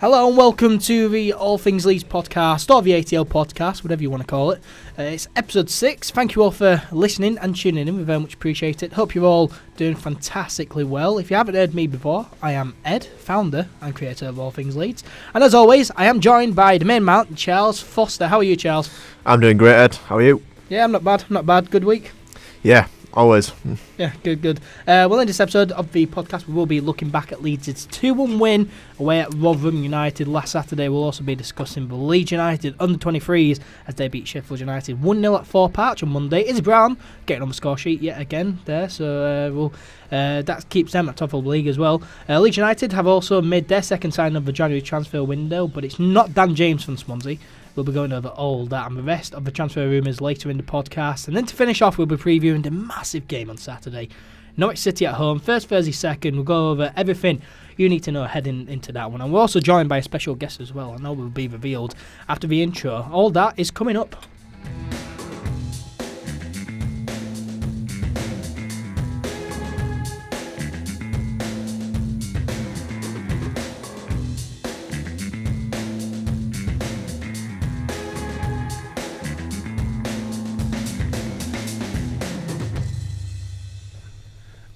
Hello and welcome to the All Things Leeds podcast, or the ATL podcast, whatever you want to call it. It's episode 6. Thank you all for listening and tuning in. We very much appreciate it. Hope you're all doing fantastically well. If you haven't heard me before, I am Ed, founder and creator of All Things Leeds. And as always, I am joined by the main man, Charles Foster. How are you, Charles? I'm doing great, Ed. How are you? Yeah, I'm not bad. Good week? Yeah, always. Yeah, good. Well, in this episode of the podcast, we will be looking back at Leeds' 2-1 win away at Rotherham United last Saturday. We'll also be discussing the Leeds United under-23s as they beat Sheffield United 1-0 at Thorpe Arch on Monday. Izzy Brown getting on the score sheet yet again there, so that keeps them at top of the league as well. Leeds United have also made their second signing of the January transfer window, but it's not Dan James from Swansea. We'll be going over all that and the rest of the transfer rumours later in the podcast. And then to finish off, we'll be previewing the massive game on Saturday. Norwich City at home, first Thursday, second. We'll go over everything you need to know heading into that one. And we're also joined by a special guest as well. I know will be revealed after the intro. All that is coming up.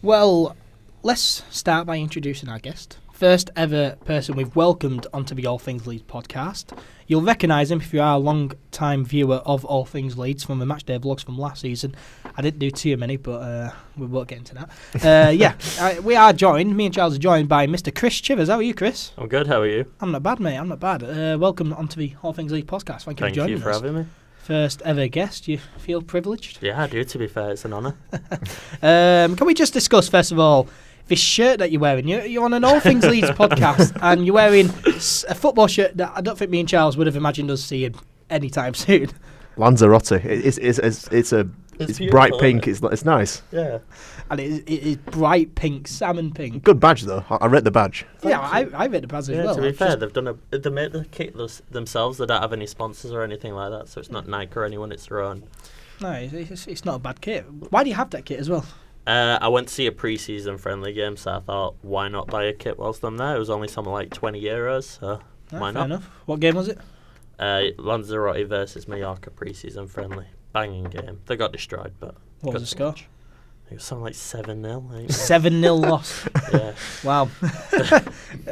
Well, let's start by introducing our guest. First ever person we've welcomed onto the All Things Leeds podcast. You'll recognise him if you are a long-time viewer of All Things Leeds from the matchday vlogs from last season. I didn't do too many, but we won't get into that. We are joined, me and Charles are joined by Mr. Chris Chivers. How are you, Chris? I'm good, how are you? I'm not bad, mate, I'm not bad. Welcome onto the All Things Leeds podcast. Thank you for joining us. Thank you for having me. First ever guest, you feel privileged? Yeah, I do, to be fair, it's an honour. Can we just discuss, first of all, this shirt that you're wearing? You're on an All Things Leeds podcast, and you're wearing a football shirt that I don't think me and Charles would have imagined us seeing anytime soon. Lanzarote. It's bright pink. It's nice. Yeah. And it is bright pink, salmon pink. Good badge though. I read the badge. I read the badge as well. To be fair, they made the kit themselves. They don't have any sponsors or anything like that, so it's not Nike or anyone. It's their own. No, it's not a bad kit. Why do you have that kit as well? I went to see a pre-season friendly game, so I thought, why not buy a kit whilst I'm there? It was only something like €20, so why not? Fair enough. What game was it? Lanzarote versus Mallorca pre-season friendly. Banging game. They got destroyed, but what was the score? It was something like 7-0. 7-0 loss. Yeah. Wow.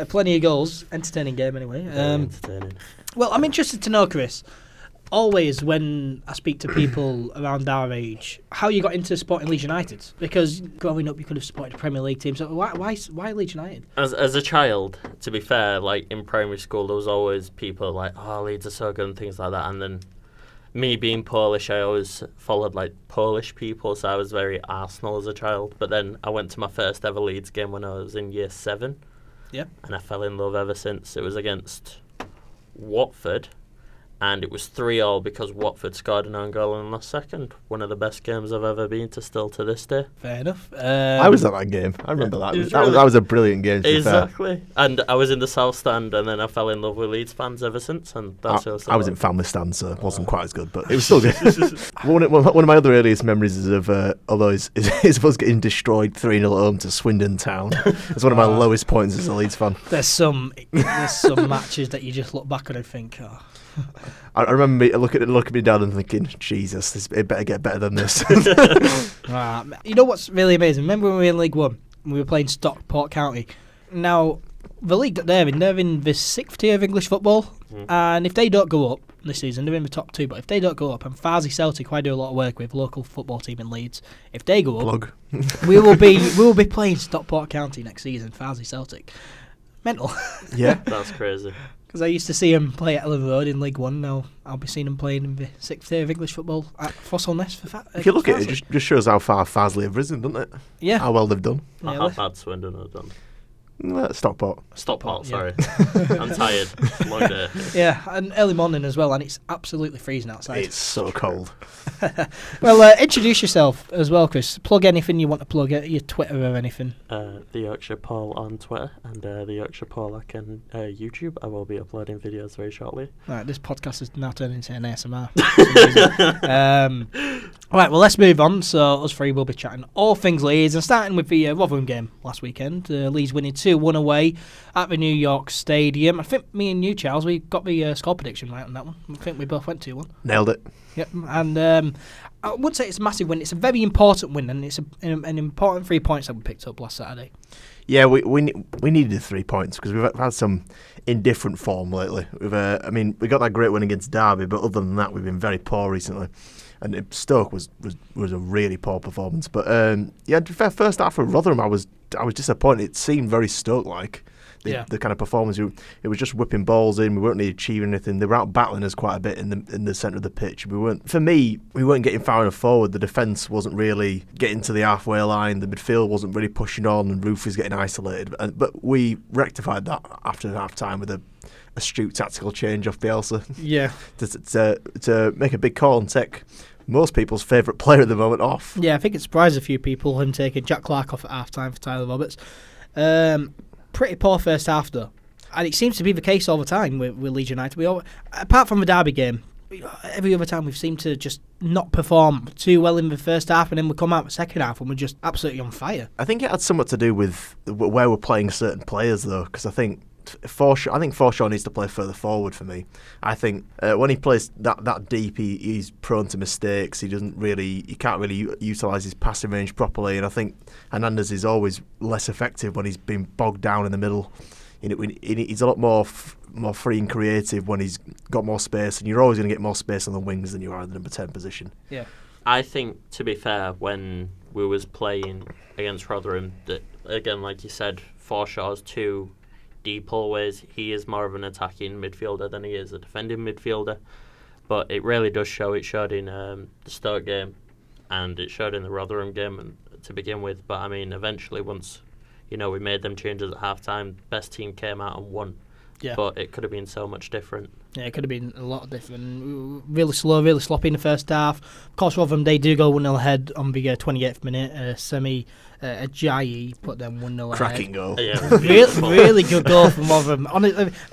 Plenty of goals. Entertaining game anyway. Entertaining. Well, I'm interested to know, Chris, always when I speak to people around our age, how you got into supporting Leeds United. Because growing up you could have supported a Premier League team. So why Leeds United? As a child, to be fair, like in primary school there was always people like, oh, Leeds are so good and things like that. And then me being Polish, I always followed like Polish people, so I was very Arsenal as a child. But then I went to my first ever Leeds game when I was in year 7. Yeah. And I fell in love ever since. It was against Watford, and it was 3-3 because Watford scored an own goal in the last second. One of the best games I've ever been to still to this day. Fair enough. I was at that game. I remember that. That was a brilliant game, to be fair. Exactly. And I was in the South Stand, and then I fell in love with Leeds fans ever since. And that's I was in family stand, so it wasn't quite as good, but it was still good. one of my other earliest memories is of although is us getting destroyed 3-0 at home to Swindon Town. It's one of my lowest points as a Leeds fan. There's some matches that you just look back on and think, oh. I remember looking at me down and thinking, Jesus, it better get better than this. You know what's really amazing? Remember when we were in League One? We were playing Stockport County. Now, the league that they're in the 6th tier of English football. And if they don't go up this season, they're in the top 2. But if they don't go up, and Farsley Celtic, who I do a lot of work with, local football team in Leeds, if they go up, we will be playing Stockport County next season. Farsley Celtic, mental. Yeah, that's crazy. Because I used to see him play at Elland Road in League One. Now I'll be seeing him playing in the 6th tier of English football at Fossil Nest. If you look at it, it just shows how far Farsley have risen, doesn't it? Yeah. How well they've done. Yeah, How bad Swindon have done. Stockport, sorry. I'm tired. Long day. Yeah, and early morning as well, and it's absolutely freezing outside. It's so cold. Well, introduce yourself as well, Chris. Plug anything you want to plug, your Twitter or anything. The Yorkshire Paul on Twitter and the Yorkshire Paul on YouTube. I will be uploading videos very shortly. Right, this podcast is now turning into an ASMR. All right, well, let's move on. So us three will be chatting all things Leeds, and starting with the Rotherham game last weekend. Leeds winning 2-1 away at the New York Stadium. I think me and you, Charles, we got the score prediction right on that one. I think we both went 2-1. Nailed it. Yep, and I would say it's a massive win. It's a very important win, and it's an important 3 points that we picked up last Saturday. Yeah, we needed 3 points because we've had some indifferent form lately. We got that great win against Derby, but other than that, we've been very poor recently. And Stoke was a really poor performance. But to be fair, first half for Rotherham, I was disappointed. It seemed very Stoke-like. The kind of performance. It was just whipping balls in. We weren't really achieving anything. They were out battling us quite a bit in the centre of the pitch. We weren't getting far enough forward. The defence wasn't really getting to the halfway line. The midfield wasn't really pushing on, and Roof was getting isolated. But we rectified that after half time with a astute tactical change off Bielsa. Yeah, to make a big call and take most people's favourite player at the moment off. Yeah, I think it surprised a few people, him taking Jack Clark off at half-time for Tyler Roberts. Pretty poor first half, though. And it seems to be the case all the time with Leeds United. Apart from the Derby game, every other time we've seemed to just not perform too well in the first half, and then we come out the second half and we're just absolutely on fire. I think it had somewhat to do with where we're playing certain players, though, because I think Forshaw needs to play further forward for me. I think when he plays that deep, he's prone to mistakes. He can't really utilise his passing range properly, and I think Hernandez is always less effective when he's been bogged down in the middle. He's a lot more free and creative when he's got more space, and you're always going to get more space on the wings than you are in the number 10 position. Yeah, I think, to be fair, when we was playing against Rotherham, that again, like you said, Forshaw's too deep always. He is more of an attacking midfielder than he is a defending midfielder, but it really does show. It showed in the Stoke game, and it showed in the Rotherham game to begin with. But I mean, eventually, once we made them changes at half time, best team came out and won. Yeah. But it could have been so much different. Yeah, it could have been a lot different. Really slow, really sloppy in the first half. Of course, Rotherham, they do go 1-0 ahead on the 28th minute. Semi Ajayi put them 1-0 ahead. Cracking goal. Yeah, really good goal from Rotherham.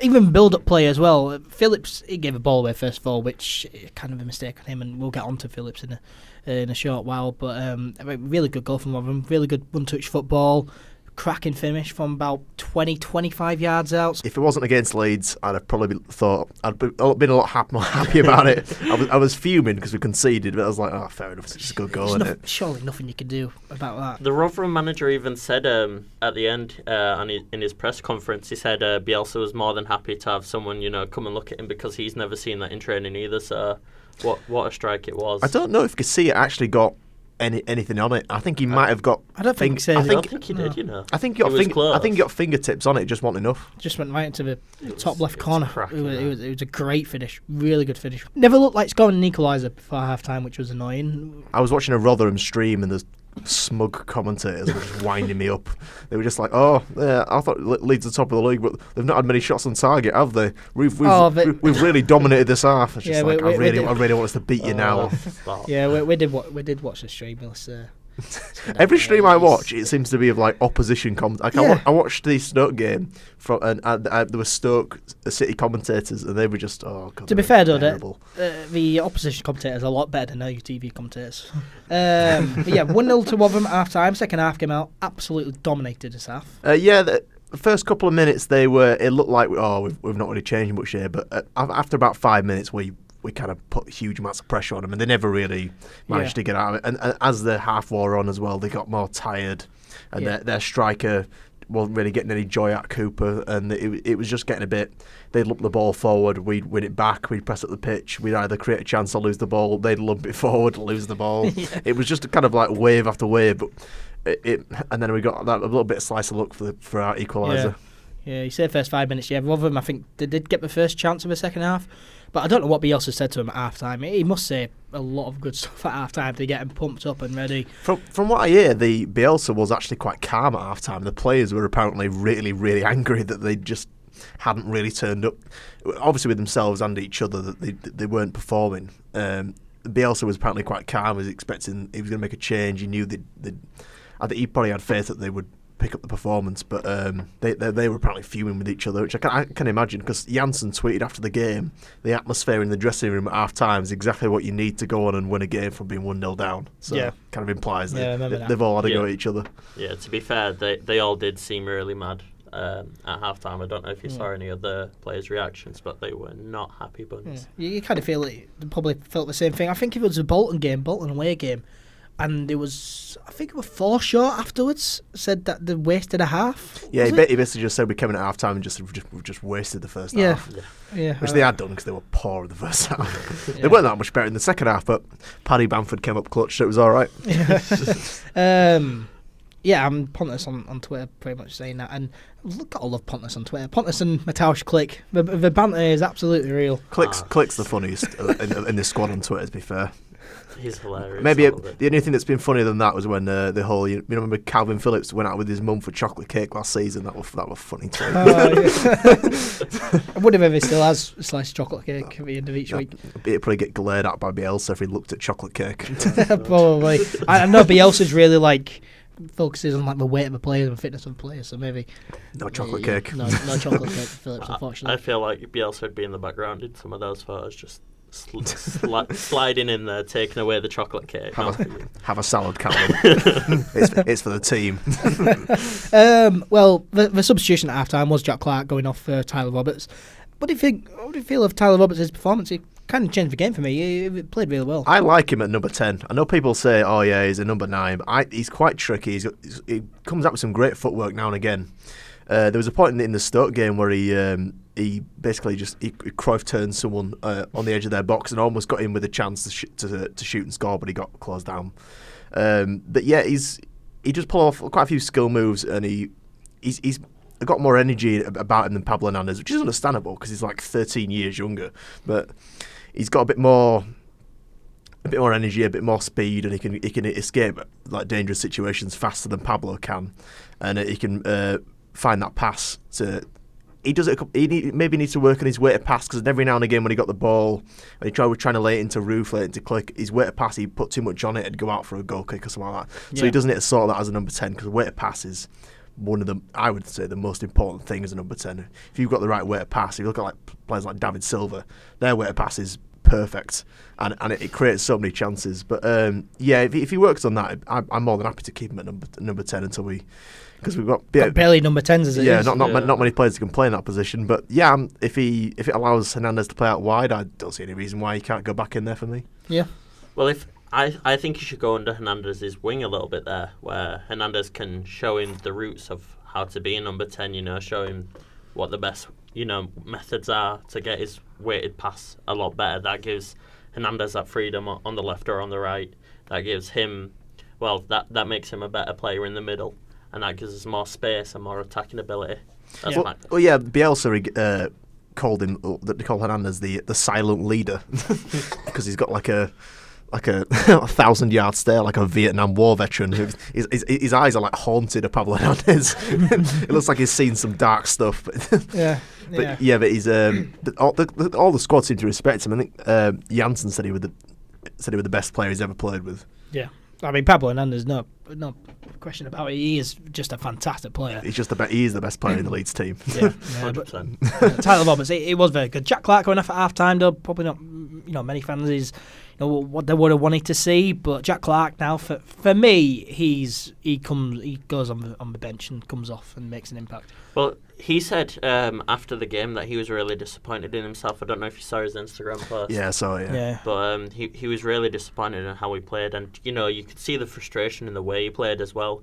Even build-up play as well. Phillips, he gave a ball away first of all, which kind of a mistake on him, and we'll get on to Phillips in a short while. But a really good goal from Rotherham. Really good one-touch football. Cracking finish from about 20-25 yards out. If it wasn't against Leeds, I'd have probably thought I'd been a lot more happy about it. I was fuming because we conceded, but I was like, oh, fair enough, it's just a good goal, isn't it? Surely nothing you can do about that. The Rotherham manager even said at the end in his press conference, he said Bielsa was more than happy to have someone come and look at him because he's never seen that in training either. So what a strike it was. I don't know if Garcia actually got anything on it. I think he might have got. I don't think so. I don't think he did. I think he got fingertips on it. Just wasn't enough. Just went right into the top left corner. It was a great finish. Really good finish. Never looked like scoring an equaliser before half time, which was annoying. I was watching a Rotherham stream and the smug commentators were just winding me up. They were just like, "Oh, yeah, I thought Leeds are top of the league, but they've not had many shots on target, have they? We've really dominated this half." It's just I really want us to beat you now. Yeah, we did watch the stream. Every stream I watch, it seems to be of opposition I watched the Stoke game and there were Stoke City commentators, and they were just to be fair though, the opposition commentators are a lot better than our TV commentators. But yeah, 1-0 to Rotherham at half time. Second half came out, absolutely dominated this half. The first couple of minutes it looked like we've not really changed much here, but after about 5 minutes we kind of put huge amounts of pressure on them, and they never really managed to get out of it. And as the half wore on as well, they got more tired, and their striker wasn't really getting any joy out of Cooper, and it was just getting a bit. They'd lump the ball forward, we'd win it back, we'd press up the pitch, we'd either create a chance or lose the ball. They'd lump it forward, lose the ball. It was just kind of like wave after wave, but and then we got a little bit of slice of luck for our equaliser. Yeah, you said first 5 minutes. Yeah, Rotherham, I think they did get the first chance of the second half, but I don't know what Bielsa said to him at half time. He must say a lot of good stuff at half time to get him pumped up and ready. From what I hear, the Bielsa was actually quite calm at half time. The players were apparently really, really angry that they just hadn't really turned up, obviously with themselves and each other, that they weren't performing. Bielsa was apparently quite calm. He was expecting he was going to make a change. He knew I think he probably had faith that they would pick up the performance, but they were apparently fuming with each other, which I can imagine, because Janssen tweeted after the game, the atmosphere in the dressing room at half-time is exactly what you need to go on and win a game from being 1-0 down. So kind of implies that they've all had a go at each other. Yeah, to be fair, they all did seem really mad at half-time. I don't know if you saw any of the players' reactions, but they were not happy bunnies. Yeah. You kind of feel it. They probably felt the same thing. I think it was a Bolton away game, and I think it was Forshaw afterwards said that they wasted a half. Yeah, he basically just said we came in at half time and we've just wasted the first half. Yeah, which they had done because they were poor in the first half. They weren't that much better in the second half, but Paddy Bamford came up clutch, so it was all right. I'm Pontus on Twitter pretty much saying that, and look at all of Pontus on Twitter. Pontus and MATEUSZ KLICH. The banter is absolutely real. KLICH's the funniest in this squad on Twitter, to be fair. He's hilarious. Maybe the only thing that's been funnier than that was when the whole you remember Calvin Phillips went out with his mum for chocolate cake last season. That was funny too. I wonder if he still has a slice of chocolate cake at the end of each week. He'd probably get glared at by Bielsa if he looked at chocolate cake. Probably. I know Bielsa's really focuses on the weight of the players and fitness of the players, so maybe no chocolate cake. No chocolate cake for Phillips, unfortunately. I feel like Bielsa would be in the background in some of those photos, just sliding in there, taking away the chocolate cake. Have a salad, Calvin. it's for the team. Well, the substitution at half-time was Jack Clarke going off for Tyler Roberts. What do you think? What do you feel of Tyler Roberts' performance? He kind of changed the game for me. He played really well. I like him at number 10. I know people say, oh yeah, he's a number 9. He's quite tricky. He comes up with some great footwork now and again. There was a point in the Stoke game where he basically he Cruyff turned someone on the edge of their box and almost got in with a chance to shoot and score, but he got closed down. But yeah, he just pulled off quite a few skill moves, and he's got more energy about him than Pablo Hernandez, which is understandable because he's like 13 years younger. But he's got a bit more energy, a bit more speed, and he can escape dangerous situations faster than Pablo can, and he can find that pass to. He does it. Maybe needs to work on his weighted pass, because every now and again when he got the ball and he was trying to lay it into Roof, lay it into Click, his weighted pass, he put too much on it and go out for a goal kick or something like that. So he doesn't need to sort that as a number 10, because weighted pass is one of the, I would say, the most important thing as a number 10. If you've got the right weighted pass, if you look at players like David Silva, their weighted pass is perfect, and it creates so many chances. But if he works on that, I'm more than happy to keep him at number 10 until because we've got barely number 10s as it is. Not many players who can play in that position. But yeah, if it allows Hernandez to play out wide, I don't see any reason why he can't go back in there for me. Yeah. Well, if I think he should go under Hernandez's wing a little bit there, where Hernandez can show him the roots of how to be a number 10. Show him what the best methods are to get his weighted pass a lot better. That gives Hernandez that freedom on the left or on the right. That gives him, that makes him a better player in the middle, and that gives us more space and more attacking ability. Bielsa called Hernandez the silent leader because he's got like a 1,000-yard stare, like a Vietnam War veteran. His eyes are like haunted of Pablo Hernandez. It looks like he's seen some dark stuff. But he's all the squad seem to respect him. I think Janssen said he was the best player he's ever played with. Yeah, I mean Pablo Hernandez, no question about it. He is just a fantastic player. He's just he is the best player in the Leeds team. Yeah, 100%. Tyler Roberts, it was very good. Jack Clarke going off at half time, though, probably not. Many fans is what they would have wanted to see, but Jack Clarke now, for me, he goes on the bench and comes off and makes an impact. Well, he said after the game that he was really disappointed in himself. I don't know if you saw his Instagram post. Yeah, I saw it. Yeah. But he was really disappointed in how he played, and you could see the frustration in the way he played as well.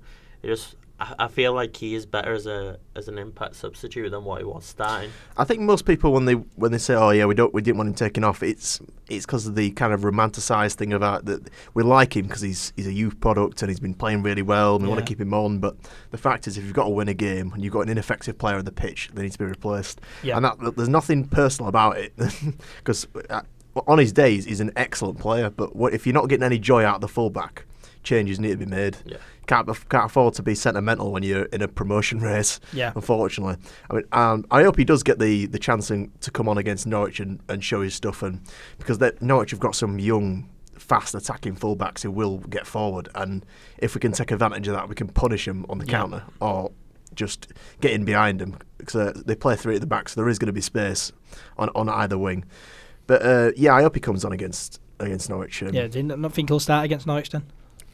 I feel like he is better as an impact substitute than what he was starting. I think most people when they say, "Oh yeah, we didn't want him taken off," it's because of the kind of romanticised thing about that we like him because he's a youth product and he's been playing really well and we want to keep him on. But the fact is, if you've got to win a game and you've got an ineffective player on the pitch, they need to be replaced. Yeah. And there's nothing personal about it because on his days he's an excellent player. But if you're not getting any joy out of the fullback, changes need to be made. Yeah. Can't afford to be sentimental when you're in a promotion race. Yeah. Unfortunately, I mean, I hope he does get the chance to come on against Norwich and show his stuff, and because Norwich have got some young fast attacking fullbacks who will get forward, and if we can take advantage of that, we can punish them on the counter or just get in behind them, because they play 3 at the back, so there is going to be space on either wing. But I hope he comes on against Norwich. Do you not think he'll start against Norwich then?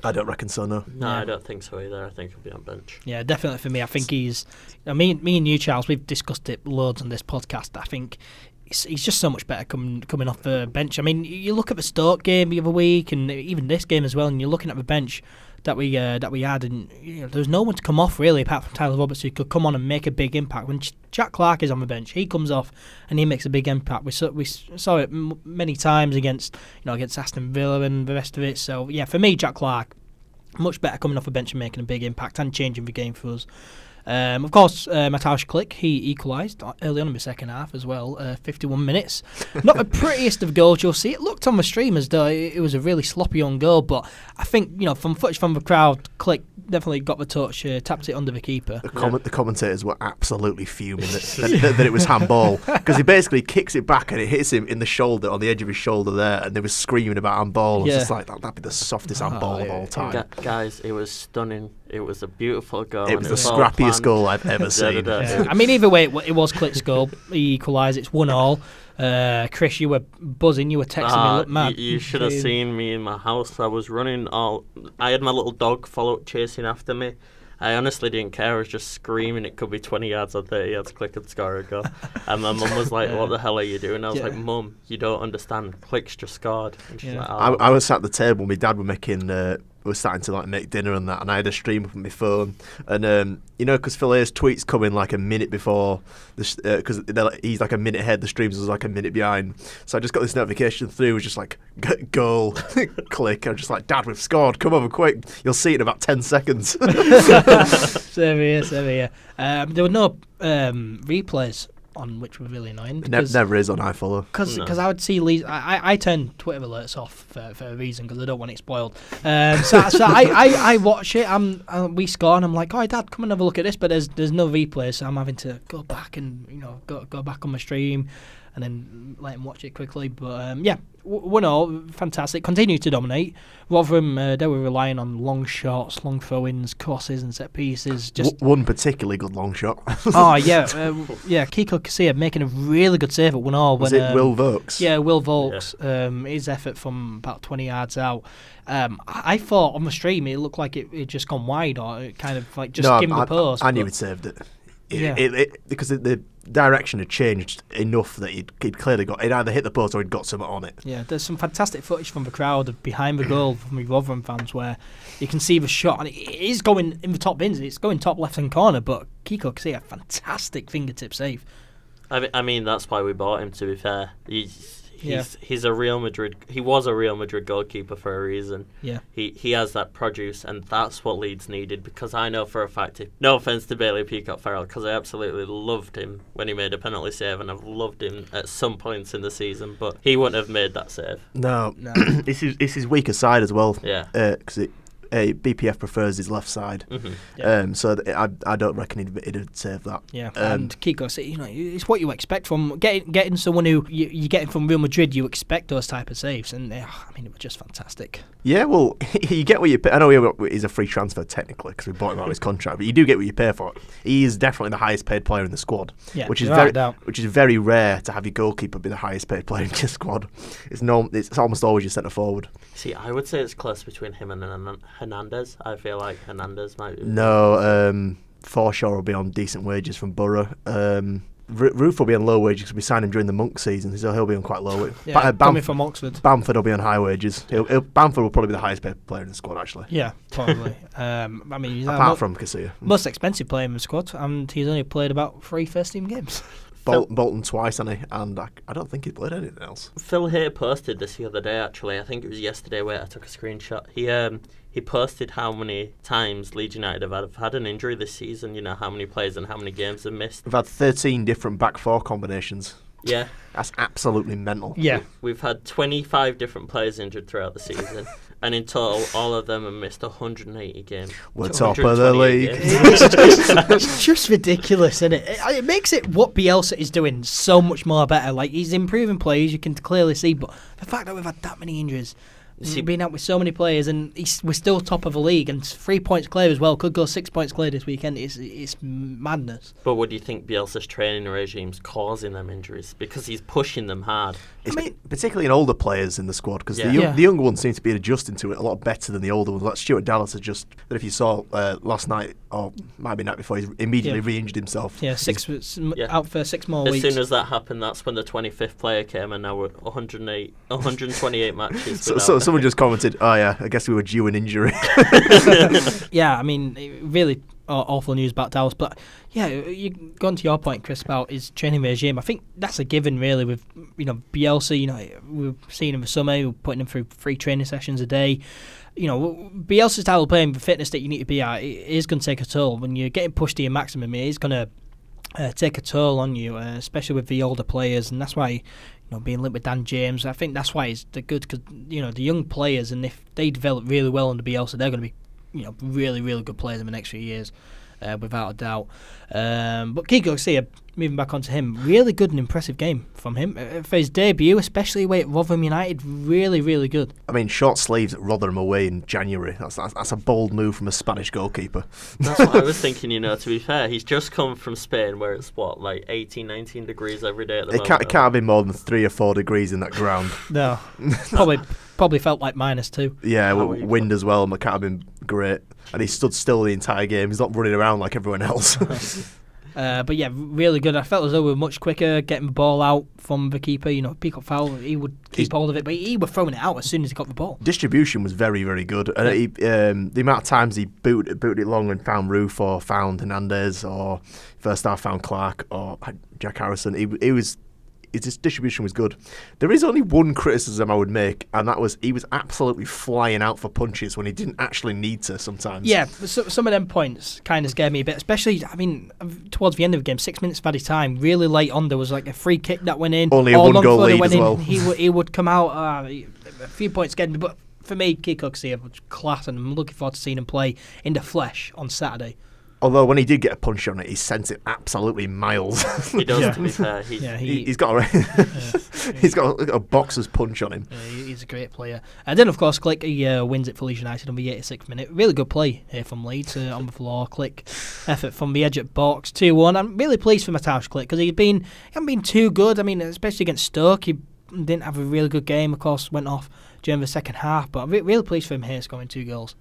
I don't reckon so, no. No, I don't think so either. I think he'll be on bench. Yeah, definitely for me. I think he's... me and you, Charles, we've discussed it loads on this podcast. I think he's just so much better coming off the bench. I mean, you look at the Stoke game the other week, and even this game as well, and you're looking at the bench that we had, and there's no one to come off really apart from Tyler Roberts who could come on and make a big impact. When Jack Clarke is on the bench, he comes off and he makes a big impact. We saw it many times against Aston Villa and the rest of it. So yeah, for me, Jack Clarke much better coming off the bench and making a big impact and changing the game for us. Of course, MATEUSZ KLICH, he equalised early on in the second half as well, 51 minutes. Not the prettiest of goals you'll see. It looked on the stream as though it was a really sloppy on goal, but I think, from footage from the crowd, KLICH definitely got the touch, tapped it under the keeper. The commentators were absolutely fuming that it was handball, because he basically kicks it back and it hits him in the shoulder, on the edge of his shoulder there, and they were screaming about handball. It's just like, that'd be the softest handball of all time. Guys, it was stunning. It was a beautiful goal. It was the scrappiest goal I've ever seen. Yeah. I mean, either way, it was KLICH's goal. He equalised. It's 1-1. Chris, you were buzzing. You were texting me. Look mad. You should have seen me in my house. I was running I had my little dog chasing after me. I honestly didn't care. I was just screaming. It could be 20 yards or 30 yards. KLICH and score a goal. And my mum was like, "What the hell are you doing?" I was like, "Mum, you don't understand. KLICH's just scored." And she's like, "Oh." I was sat at the table. My dad were making. We were starting to make dinner and that, and I had a stream up on my phone, and because Phil Hayes' tweets come in like a minute before, because he's like a minute ahead, the streams was like a minute behind, so I just got this notification through, it was just like, goal, KLICH, I'm just like, Dad, we've scored, come over quick, you'll see it in about 10 seconds. Same here. There were no replays on, which were really annoying. Never is on iFollow. Because I would see Leeds. I turn Twitter alerts off for a reason, because I don't want it spoiled. So I watch it. We score, and I'm like, "Oh, Dad, come and have a look at this." But there's no replay, so I'm having to go back and go back on my stream, and then let him watch it quickly. But 1-0, fantastic. Continue to dominate. Rotherham, they were relying on long shots, long throw-ins, crosses and set pieces. Just one particularly good long shot. Kiko Casilla making a really good save at 1-0. Was it Will Vokes? Yeah, Will Vokes. His effort from about 20 yards out. I thought on the stream it looked like it just gone wide, or it kind of like just given the post. I knew he'd saved it. Because the direction had changed enough that he'd clearly got, he'd either hit the post or he'd got something on it. Yeah, there's some fantastic footage from the crowd behind the goal from the Rotherham fans where you can see the shot, and it is going in the top bins, it's going top left hand corner, but Kiko can see a fantastic fingertip save. I mean, that's why we bought him, to be fair. He's a Real Madrid. He was a Real Madrid goalkeeper for a reason. Yeah, he has that produce, and that's what Leeds needed. Because I know for a fact, no offense to Bailey Peacock-Farrell, because I absolutely loved him when he made a penalty save, and I've loved him at some points in the season, but he wouldn't have made that save. No. This is his weaker side as well. Yeah, because BPF prefers his left side, so I don't reckon he'd have saved that. Yeah, and Kiko, it's what you expect from getting someone who you getting from Real Madrid. You expect those type of saves, and it was just fantastic. Yeah, well, you get what you pay. I know he's a free transfer technically because we bought him out of his contract, but you do get what you pay for it. He is definitely the highest paid player in the squad, which is very rare to have your goalkeeper be the highest paid player in your squad. It's almost always your centre forward. See, I would say it's close between him and Hernandez. I feel like Hernandez might be. No, Forshaw will be on decent wages from Borough. Roof will be on low wages because we signed him during the Monk season, so he'll be on quite low wages. Coming from Oxford. Bamford will be on high wages. Bamford will probably be the highest paid player in the squad, actually. Yeah, probably. He's apart from Casilla. Most expensive player in the squad, and he's only played about 3 first-team games. Bolton twice, hasn't he? And I don't think he played anything else. Phil Hay posted this the other day, actually. I think it was yesterday where I took a screenshot. He posted how many times Leeds United have had an injury this season, how many players and how many games they've missed. We've had 13 different back four combinations. Yeah. That's absolutely mental. Yeah. We've had 25 different players injured throughout the season, and in total, all of them have missed 180 games. We're top of the league. It's just ridiculous, isn't it? It makes it what Bielsa is doing so much more better. Like, he's improving players, you can clearly see, but the fact that we've had that many injuries, He's been out with so many players, and we're still top of the league, and 3 points clear as well. Could go 6 points clear this weekend. It's madness. But what do you think Bielsa's training regime's causing them injuries? Because he's pushing them hard. Particularly in older players in the squad, because the younger ones seem to be adjusting to it a lot better than the older ones. Like Stuart Dallas that if you saw last night, or might be night before, he's immediately re-injured himself. Yeah, out for 6 more weeks. As soon as that happened, that's when the 25th player came, and now we're 128 matches. So someone just commented, "Oh yeah, I guess we were due an injury." Yeah, I mean, really awful news about Dallas, but yeah, you gone to your point, Chris, about his training regime. I think that's a given, really, with Bielsa. We've seen him for summer, we're putting him through 3 training sessions a day. Bielsa's style of playing, the fitness that you need to be at, it is going to take a toll. When you're getting pushed to your maximum, it is going to take a toll on you, especially with the older players, and that's why being linked with Dan James, I think that's why they're good, because the young players, and if they develop really well under Bielsa, they're going to be really, really good players in the next few years, without a doubt. But Kiko Garcia, moving back onto him, really good and impressive game from him for his debut, especially away at Rotherham United. Really, really good. I mean, short sleeves at Rotherham away in January. That's a bold move from a Spanish goalkeeper. That's what I was thinking. To be fair, he's just come from Spain, where it's like 18, 19 degrees every day at the moment. It can't have been more than 3 or 4 degrees in that ground. No, probably felt like -2. Yeah, wind as well. It can't have been great. And he stood still the entire game. He's not running around like everyone else. But yeah, really good. I felt as though we were much quicker getting the ball out from the keeper. Peacock foul, he would keep hold of it, but he was throwing it out as soon as he got the ball. Distribution was very, very good. And the amount of times he booted it long and found Roof or found Hernandez, or first half found Clark or Jack Harrison, his distribution was good. There is only one criticism I would make, and that was he was absolutely flying out for punches when he didn't actually need to sometimes. Yeah, some of them points kind of scared me a bit, especially, towards the end of the game, 6 minutes of added time, really late on, there was like a free kick that went in. Only a one-goal lead as well. He would come out, a few points scared me, but for me, Kiko Garcia was class, and I'm looking forward to seeing him play in the flesh on Saturday. Although when he did get a punch on it, he sent it absolutely miles. He does, to be fair. He's got a boxer's punch on him. Yeah, he's a great player. And then, of course, Klich, he wins it for Leeds United on the 86th minute. Really good play here from Leeds on the floor. Klich, effort from the edge at box, 2-1. I'm really pleased for MATEUSZ KLICH, because he hasn't been too good. Especially against Stoke, he didn't have a really good game. Of course, went off during the second half. But I'm really pleased for him here, scoring 2 goals.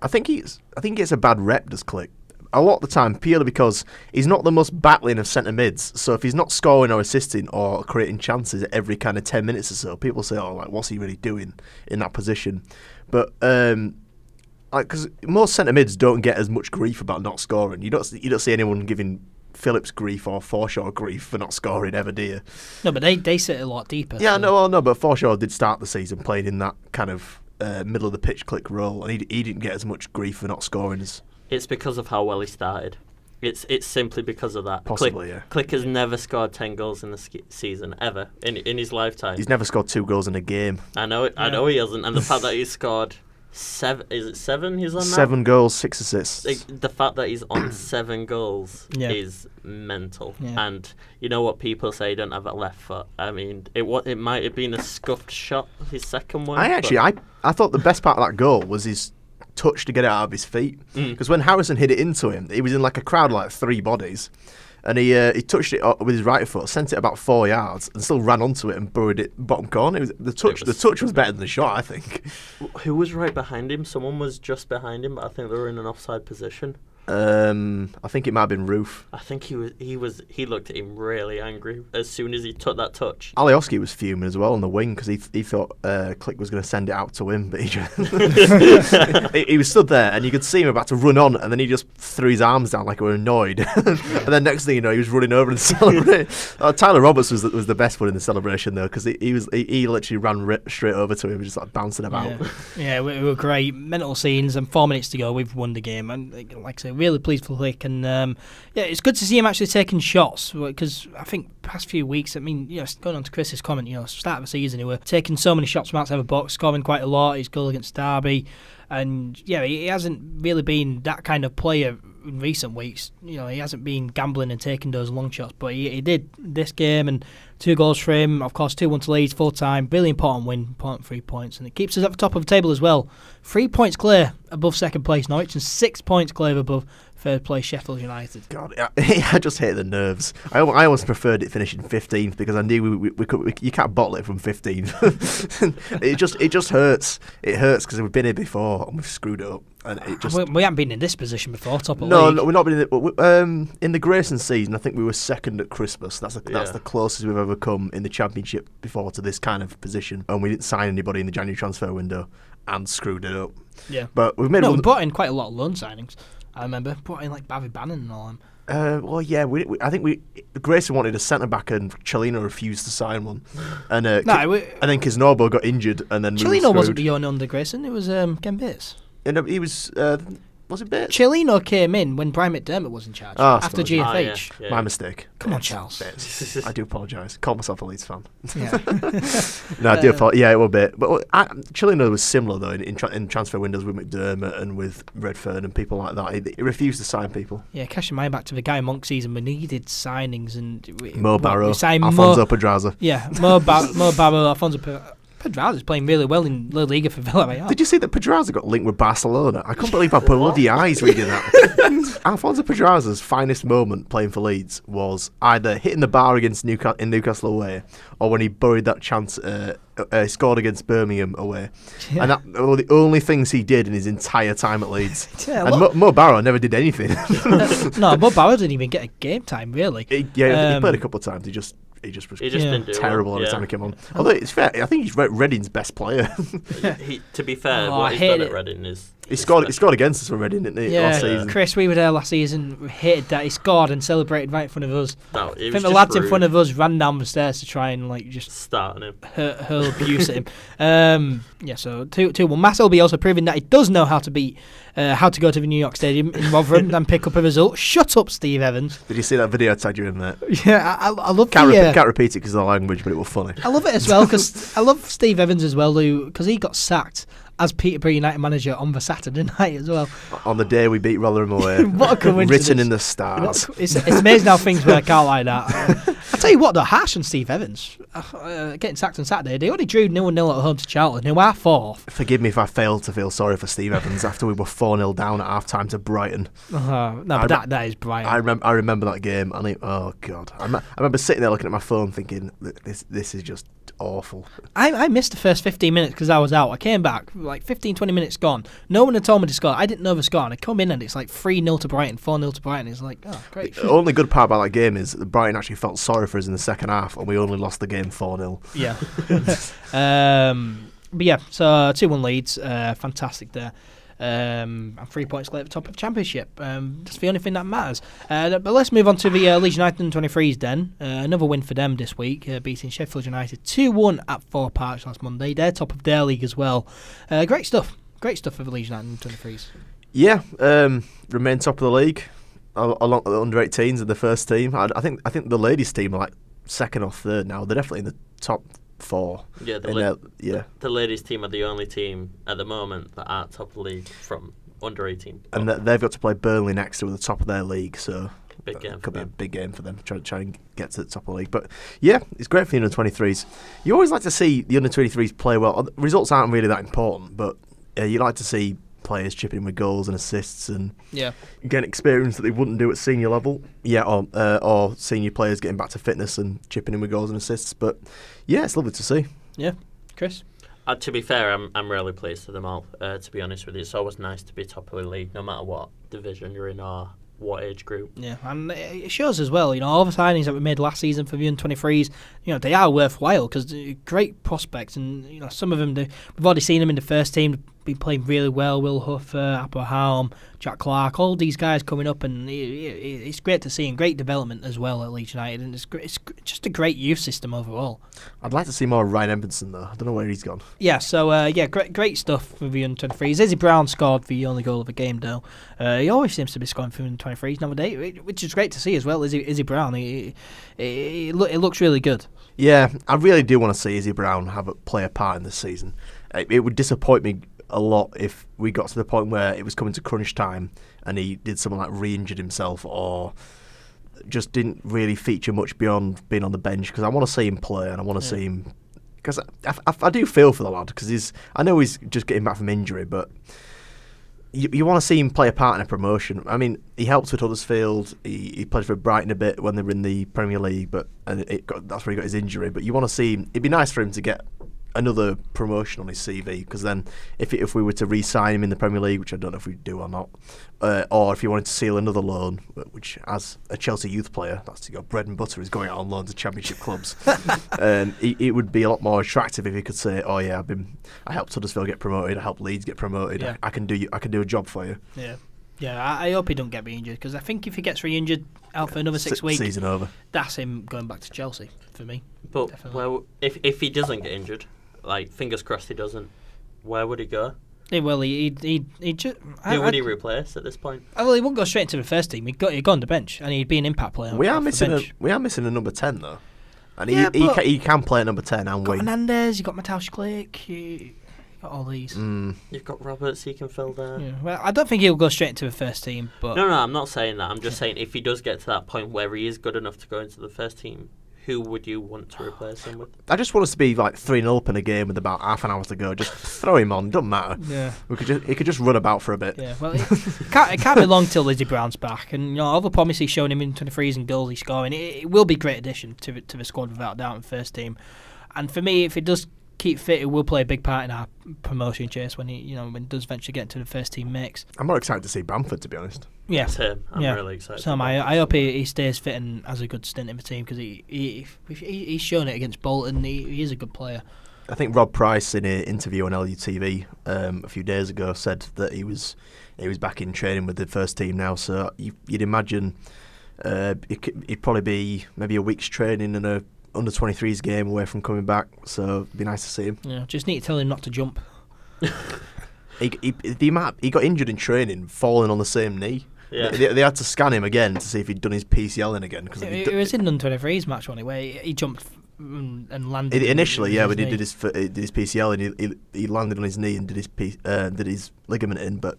I think he gets a bad rep, does Klich. A lot of the time, purely because he's not the most battling of centre mids. So if he's not scoring or assisting or creating chances every kind of 10 minutes or so, people say, "Oh, like what's he really doing in that position?" But because most centre mids don't get as much grief about not scoring. You don't see anyone giving Phillips grief or Forshaw grief for not scoring ever, do you? No, but they sit a lot deeper. Yeah, so. No, but Forshaw did start the season playing in that kind of middle of the pitch Klich role, and he didn't get as much grief for not scoring as. It's because of how well he started. It's simply because of that. Possibly, yeah. Klich has never scored 10 goals in the season, ever, in his lifetime. He's never scored 2 goals in a game. I know it. Yeah. I know he hasn't. And the fact that he's scored 7... Is it 7 he's on now? 7 goals, 6 assists. The fact that he's on 7 goals is mental. Yeah. And you know what people say, he don't have a left foot. It might have been a scuffed shot, his second one. I thought the best part of that goal was his touch to get it out of his feet, because when Harrison hit it into him, he was in like a crowd of like 3 bodies, and he touched it with his right foot, sent it about 4 yards, and still ran onto it and buried it bottom corner. The touch was better than the shot, I think. Who was right behind him? Someone was just behind him, but I think they were in an offside position. I think it might have been Roof. I think he looked at him really angry as soon as he took that touch. Alioski was fuming as well on the wing, because he thought Klich was going to send it out to him, but he was stood there and you could see him about to run on, and then he just threw his arms down like he were annoyed. And then next thing you know, he was running over and celebrating. Tyler Roberts was the best one in the celebration though, because he literally ran straight over to him, just like bouncing about. Yeah, we were great. Mental scenes, and 4 minutes to go, we've won the game, and like I say, really pleased for Klich, and it's good to see him actually taking shots, because I think past few weeks, going on to Chris's comment, start of the season, he were taking so many shots from outside the box, scoring quite a lot. His goal against Derby, And yeah, he hasn't really been that kind of player in recent weeks. You know, he hasn't been gambling and taking those long shots, but he did this game, and 2 goals for him. Of course, 2-1 to Leeds, full time. Really important win, important 3 points, and it keeps us at the top of the table as well. 3 points clear above second place Norwich, and 6 points clear above third place Sheffield United. God, I just hate the nerves. I always preferred it finishing 15th because I knew you can't bottle it from 15th. it just hurts. It hurts because we've been here before and we've screwed it up. And it just we haven't been in this position before, top of no, league. No, we're not been in the Grayson season. I think we were second at Christmas. That's the closest we've ever come in the Championship before to this kind of position. And we didn't sign anybody in the January transfer window and screwed it up. Yeah, but we've made. We brought in quite a lot of loan signings. I remember brought in like Barry Bannon and all them. Well, yeah, I think Grayson wanted a centre back and Chelino refused to sign one, and and then Kiznorbo got injured, and then Chelino wasn't the only under Grayson. It was Ken Bates. And he was it Bates? Chelino came in when Brian McDermott was in charge after GFH. Yeah. My mistake. Come on, Charles. I do apologise. Call myself a Leeds fan. Yeah. No, I do apologise. Yeah, it will be. But Chelino was similar though in transfer windows with McDermott and with Redfern and people like that. He refused to sign people. Yeah, cashing my back to the Guy Monk season, we needed signings and Mo Barrow, Alfonso Pedraza. Yeah, Mo Barrow, Alfonso Pedraza's playing really well in La Liga for Villarreal. Did you see that Pedraza got linked with Barcelona? I couldn't believe my bloody eyes reading that. Alfonso Pedraza's finest moment playing for Leeds was either hitting the bar against Newcastle away, or when he buried that chance, scored against Birmingham away. Yeah. And that were the only things he did in his entire time at Leeds. Yeah, and Mo Barrow never did anything. No, Mo Barrow didn't even get a game time, really. He played a couple of times. He just didn't do terrible every time he came on. Although it's fair, I think he's Reading's best player. To be fair, what he's done at Reading is he scored against us for Reading, didn't he? Last season. Chris, we were there last season. We hated that he scored and celebrated right in front of us. No, I think the lads in front of us ran down the stairs to try and just start him, hurl abuse at him. So 2-1. Matt will be also proving that he does know how to go to the New York Stadium in Rotherham and pick up a result. Shut up, Steve Evans. Did you see that video I tagged you in there? Yeah, I love can't repeat it because of the language, but it was funny. I love it as well because I love Steve Evans as well, because he got sacked as Peterborough United manager on the Saturday night as well. On the day we beat Rotherham away. What a coincidence. Written in the stars. It's amazing how things work out like that. I'll tell you what, they're harsh on Steve Evans. Getting sacked on Saturday. They only drew 0-0 at home to Charlton, who are fourth. Forgive me if I failed to feel sorry for Steve Evans after we were 4-0 down at half-time to Brighton. But that is Brighton. I remember that game, and oh, God. I remember sitting there looking at my phone thinking, this is just awful. I missed the first 15 minutes because I was out. I came back, like 15-20 minutes gone. No one had told me to score. I didn't know the score, and I come in and it's like 3-0 to Brighton, 4-0 to Brighton. It's like, oh, great. The only good part about that game is that Brighton actually felt sorry for us in the second half, and we only lost the game 4-0. Yeah. But yeah, so 2-1 Leeds. Fantastic there. And 3 points clear at the top of the Championship. That's the only thing that matters. But let's move on to the Leeds United U23s then. Another win for them this week, beating Sheffield United 2-1 at Thorpe Park last Monday. They're top of their league as well. Great stuff for the Leeds United U23s. Yeah, remain top of the league along with the under-18s and the first team. I think the ladies team are like second or third now. They're definitely in the top 4. Yeah, the ladies team are the only team at the moment that are top of the league from under 18. And they've got to play Burnley next to the top of their league, so big game could be a big game for them, try and get to the top of the league. But yeah, it's great for the under-23s. You always like to see the under-23s play well. Results aren't really that important, but you like to see players chipping in with goals and assists and getting experience that they wouldn't do at senior level. Yeah, or senior players getting back to fitness and chipping in with goals and assists. But yeah, it's lovely to see. Yeah, Chris? To be fair, I'm really pleased for them all. To be honest with you, it's always nice to be top of the league, no matter what division you're in or what age group. Yeah, and it shows as well, all the signings that we made last season for the under-23s, they are worthwhile because great prospects, and some of them, we've already seen them in the first team, been playing really well. Will Huffer, Abraham, Jack Clark, all these guys coming up, and it's great to see, and great development as well at Leeds United, and it's just a great youth system overall. I'd like to see more of Ryan Edmondson though. I don't know where he's gone. Yeah, so great stuff for the under-23s. Izzy Brown scored the only goal of the game though. He always seems to be scoring for the under-23s nowadays, which is great to see as well. Izzy Brown, it looks really good. Yeah, I really do want to see Izzy Brown play a part in this season. It would disappoint me a lot if we got to the point where it was coming to crunch time and he did something like re-injured himself or just didn't really feature much beyond being on the bench, because I want to see him play and I want to see him, because I do feel for the lad, because I know he's just getting back from injury, but you want to see him play a part in a promotion. I mean, he helped with Huddersfield. He played for Brighton a bit when they were in the Premier League, that's where he got his injury. But you want to see him. It'd be nice for him to get another promotion on his CV, because then if we were to re-sign him in the Premier League, which I don't know if we do or not, or if you wanted to seal another loan, which as a Chelsea youth player, that's your bread and butter, is going out on loan to Championship clubs. It would be a lot more attractive if he could say, "Oh yeah, I helped Huddersfield get promoted, I helped Leeds get promoted. Yeah. I can do a job for you." Yeah. Yeah, I hope he don't get re-injured, because I think if he gets re-injured out for another 6 weeks, season over. That's him going back to Chelsea for me. But Definitely. well, if he doesn't get injured, like fingers crossed he doesn't, where would he go? Well, he just. Who would he replace at this point? Well, he wouldn't go straight into the first team. He'd go on the bench, and he'd be an impact player. We are off the bench. missing a number 10 though, and Yeah, he can play at number 10 and You've got wing. Hernandez, you've got MATEUSZ KLICH, you've got all these. You've got Roberts, he can fill there. Yeah. Well, I don't think he'll go straight into the first team, but No, I'm not saying that. I'm just saying if he does get to that point where he is good enough to go into the first team, who would you want to replace him with? I just want us to be like 3-0 up in a game with about half an hour to go. Just throw him on, doesn't matter. yeah. He could just run about for a bit. Yeah, well, it can't be long till Lizzie Brown's back, and all the promise he's shown him in 23s and goals he's scoring, it will be a great addition to the squad without doubt in first team. And for me, if he does keep fit, it will play a big part in our promotion chase when he does eventually get into the first team mix. I'm more excited to see Bamford, to be honest. Yeah, Same. I'm really excited. So I hope he stays fit and has a good stint in the team, because he's shown it against Bolton. He is a good player. I think Rob Price, in an interview on LUTV a few days ago, said that he was back in training with the first team now. So you'd imagine he'd probably be maybe a week's training and a under 23s game away from coming back. So it'd be nice to see him. Yeah, just need to tell him not to jump. He got injured in training, falling on the same knee. Yeah. They had to scan him again to see if he'd done his PCL in again. Cause It was in the under 23s match, wasn't it, where he jumped and landed. Initially, with yeah, his when he knee. did his PCL and he landed on his knee and did his ligament in, but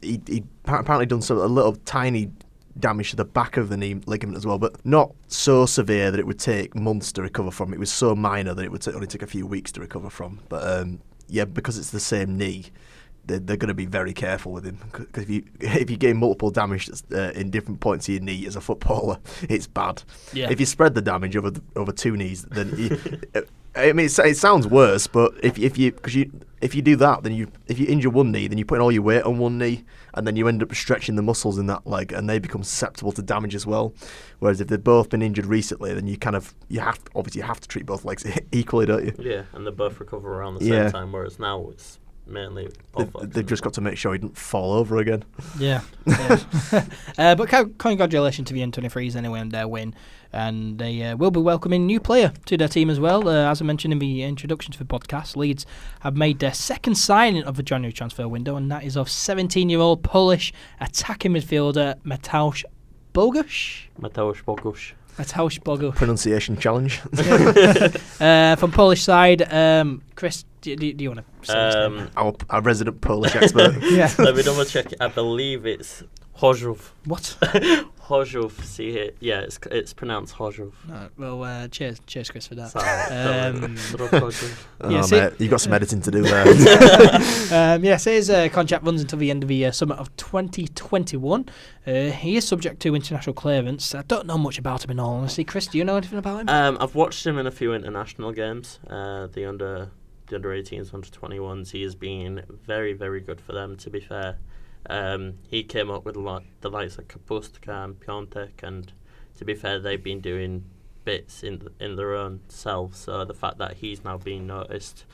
he apparently done a little tiny damage to the back of the knee ligament as well, but not so severe that it would take months to recover from. It was so minor that it would only take a few weeks to recover from. But yeah, because it's the same knee, they're going to be very careful with him, because if you gain multiple damage in different points of your knee as a footballer, it's bad. Yeah. If you spread the damage over two knees, then I mean, it sounds worse, but if you do that, then if you injure one knee, then you're putting all your weight on one knee, and then you end up stretching the muscles in that leg, and they become susceptible to damage as well. Whereas if they've both been injured recently, then you have to treat both legs equally, don't you? Yeah, and they both recover around the same time, whereas now it's mainly they've just got to make sure he didn't fall over again. Yeah. But congratulations to the N23s anyway on their win, and they will be welcoming a new player to their team as well. As I mentioned in the introduction to the podcast, Leeds have made their second signing of the January transfer window, and that is of 17-year-old Polish attacking midfielder Mateusz Bogusz. Pronunciation challenge. From Polish side, Chris, do you want to say his name? Our resident Polish expert. Yeah. Let me double check. I believe it's Chorzów. What? Chorzów. See here. Yeah, it's pronounced Chorzów. Well, cheers, Chris, for that. Mate, you've got some editing to do there. So his contract runs until the end of the summer of 2021. He is subject to international clearance. I don't know much about him in all honesty. Chris, do you know anything about him? I've watched him in a few international games. The under 18s, under 21s. He has been very, very good for them, to be fair. He came up with the likes of Kapustka and Piontek, and to be fair, they've been doing bits in their own selves. So the fact that he's now being noticed,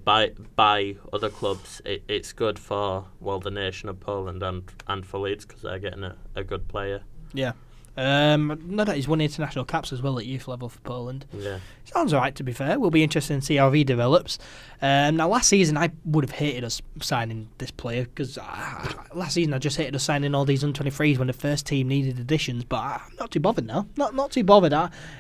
by other clubs, it's good for the nation of Poland and for Leeds, because they're getting a good player. Yeah. No, that he's won international caps as well at youth level for Poland. Yeah. Sounds alright, to be fair. We'll be interested to see how he develops. Now, last season I would have hated us signing this player because last season I just hated us signing all these under-23s when the first team needed additions. But I'm not too bothered now. Not too bothered.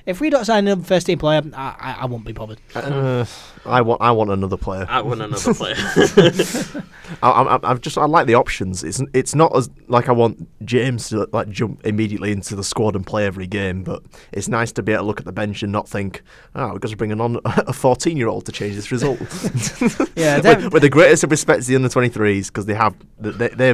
If we don't sign another first team player, I won't be bothered. I want another player. I want another player. I like the options. It's not as like I want James to like jump immediately into the squad and play every game, but it's nice to be able to look at the bench and not think, we've got to bring on a 14-year-old to change this result. Yeah, with the greatest of respect to the under-23s, because they have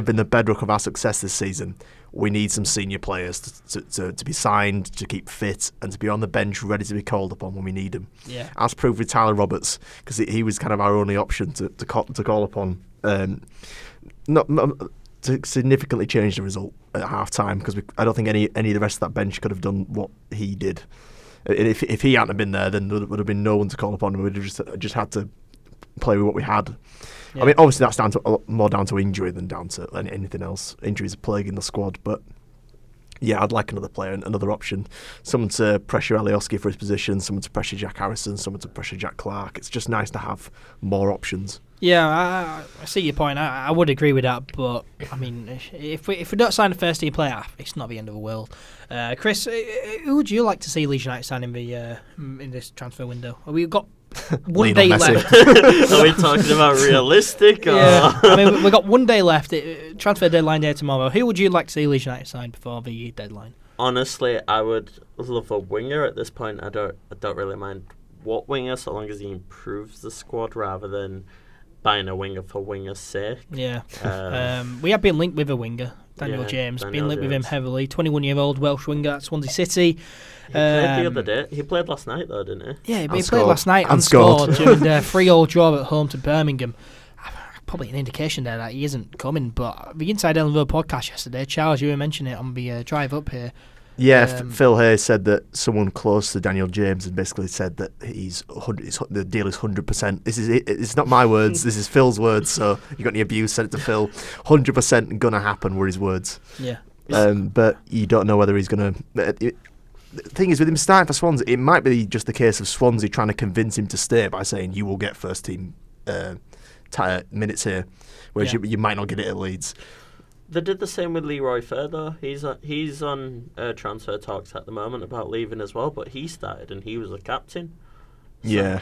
been the bedrock of our success this season. We need some senior players to be signed, to keep fit, and to be on the bench ready to be called upon when we need them. Yeah. As proved with Tyler Roberts, because he was kind of our only option to call upon. Not to significantly change the result at half time, because I don't think any of the rest of that bench could have done what he did. If he hadn't been there, then there would have been no one to call upon. We would have just had to play with what we had. Yeah. I mean, obviously that's more down to injury than down to anything else. Injuries are plaguing the squad, but yeah, I'd like another player, another option. Someone to pressure Alioski for his position, someone to pressure Jack Harrison, someone to pressure Jack Clark. It's just nice to have more options. Yeah, I see your point. I would agree with that, but I mean, if we don't sign a first team player, it's not the end of the world. Chris, who would you like to see Leeds United sign in this transfer window? We've got one day left. Are we talking about realistic? Or? Yeah, I mean, we've got 1 day left. Transfer deadline day tomorrow. Who would you like to see Leeds United sign before the deadline? Honestly, I would love a winger at this point. I don't really mind what winger, so long as he improves the squad rather than buying a winger for winger's sake. Yeah. We have been linked with a winger, Daniel James. Been linked with him heavily. 21-year-old Welsh winger at Swansea City. He played the other day. He played last night, though, didn't he? Yeah, he played last night and scored during the 3-3 draw at home to Birmingham. Probably an indication there that he isn't coming. But the Inside Elland Road podcast yesterday, Charles, you were mentioning it on the drive up here. Yeah, Phil Hay said that someone close to Daniel James had basically said that the deal is 100%. It's not my words. This is Phil's words. So you got any abuse? Send it to Phil. 100% gonna happen were his words. Yeah. But you don't know whether he's gonna. The thing is, with him starting for Swansea, it might be just the case of Swansea trying to convince him to stay by saying you will get first team minutes here, whereas you might not get it at Leeds. They did the same with Leroy Fer, though. He's on transfer talks at the moment about leaving as well, but he started and he was a captain. So yeah.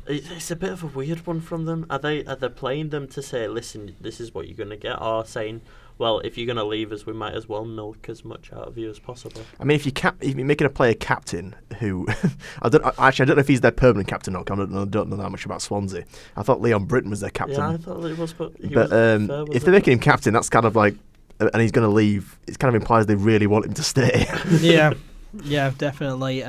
It's a bit of a weird one from them. Are they playing them to say, listen, this is what you're going to get, or saying, well, if you're going to leave us, we might as well milk as much out of you as possible? I mean, if you're making a player captain who, I don't know if he's their permanent captain or not. I don't know that much about Swansea. I thought Leon Britton was their captain. Yeah, I thought he was, but if they're making him captain, that's kind of like, and he's going to leave. It kind of implies they really want him to stay. Yeah, definitely.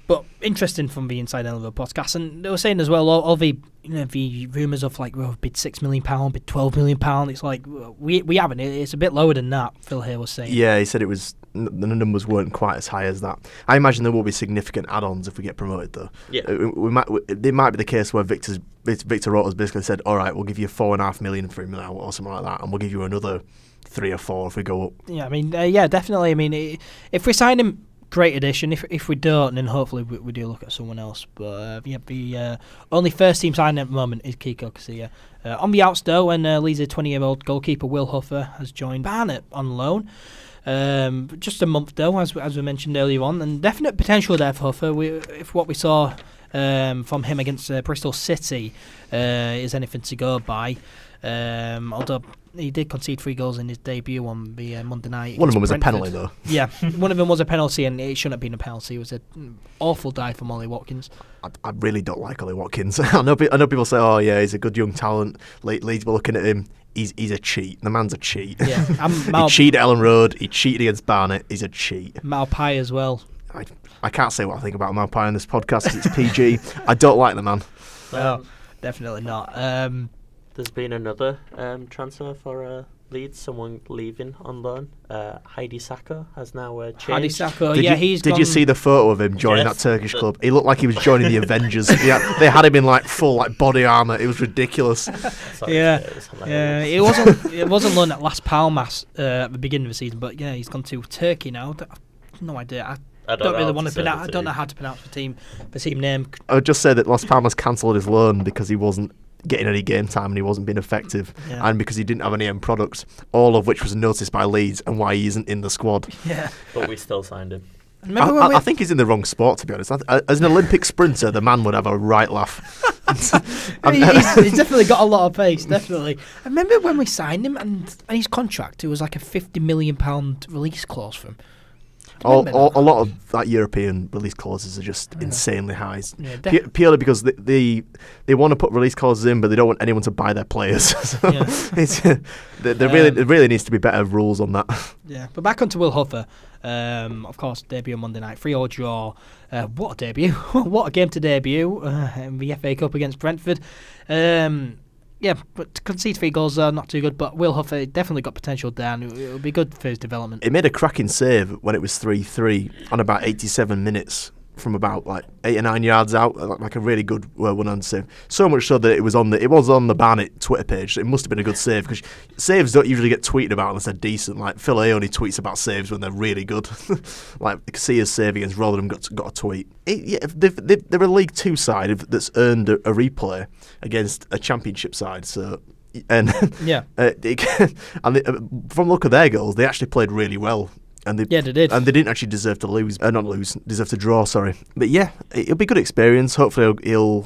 But interesting from the Inside Elland Road podcast, and they were saying as well, all the the rumours of like, well, bid £6 million, bid £12 million. It's like we haven't. It's a bit lower than that. Phil Hay was saying. Yeah, he said it was. The numbers weren't quite as high as that. I imagine there will be significant add-ons if we get promoted, though. Yeah, it might be the case where Victor Rota's basically said, "All right, we'll give you $4.5 million for him now, or something like that, and we'll give you another 3 or 4 if we go up." Yeah, I mean, definitely. I mean, if we sign him, great addition. If we don't, then hopefully we do look at someone else. But the only first team signing at the moment is Kiko Casilla. On the outs though, and Leeds' 20-year-old goalkeeper Will Huffer has joined Barnet on loan. Just a month though, as we mentioned earlier on, and definite potential there for Huffer. If what we saw from him against Bristol City is anything to go by. Although he did concede 3 goals in his debut on the Monday night. One of them was Brentford. a penalty, though. Yeah, one of them was a penalty, and it shouldn't have been a penalty. It was an awful dive from Ollie Watkins. I really don't like Ollie Watkins. I know people say, "Oh yeah, he's a good young talent." Leeds were looking at him. He's a cheat. The man's a cheat. Yeah, he cheated at Elland Road. He cheated against Barnet. He's a cheat. Malpai as well. I can't say what I think about Malpai on this podcast because it's PG. I don't like the man. Well, definitely not. There's been another transfer for Leeds, someone leaving on loan. Heidi Sacco has now changed. Heidi Sacco, Did you see the photo of him joining that Turkish club? He looked like he was joining the Avengers. Yeah, they had him in like full like body armour. It was ridiculous. It wasn't loaned at Las Palmas at the beginning of the season, but yeah, he's gone to Turkey now. No idea. I don't really want to pronounce. I don't know how to pronounce the team name. I would just say that Las Palmas cancelled his loan because he wasn't getting any game time and he wasn't being effective, and because he didn't have any end product, all of which was noticed by Leeds and why he isn't in the squad. Yeah, but we still signed him. I think he's in the wrong sport, to be honest. As an Olympic sprinter, the man would have a right laugh. He's definitely got a lot of pace, definitely. I remember when we signed him and his contract, it was like a £50 million release clause for him. A lot of that European release clauses are just insanely high. Purely because they want to put release clauses in, but they don't want anyone to buy their players. So there really needs to be better rules on that. Yeah, but back onto Will Huffer. Of course, debut on Monday night, 3-3 draw. What a debut! What a game to debut in the FA Cup against Brentford. Yeah, but to concede 3 goals are not too good, but Will Huffer definitely got potential down. It'll be good for his development. He made a cracking save when it was 3-3 on about 87 minutes from about like 8 or 9 yards out, like a really good one-hand save. So much so that it was on the Barnet Twitter page. So it must have been a good save, because saves don't usually get tweeted about unless they're decent. Like Phil A only tweets about saves when they're really good. Like Casillas' save against Rotherham got a tweet. They're a League Two side that's earned a replay against a Championship side. So. And from the look of their goals, they actually played really well. And they did. And they didn't actually deserve to lose. Deserve to draw, sorry. But yeah, it'll be a good experience. Hopefully he'll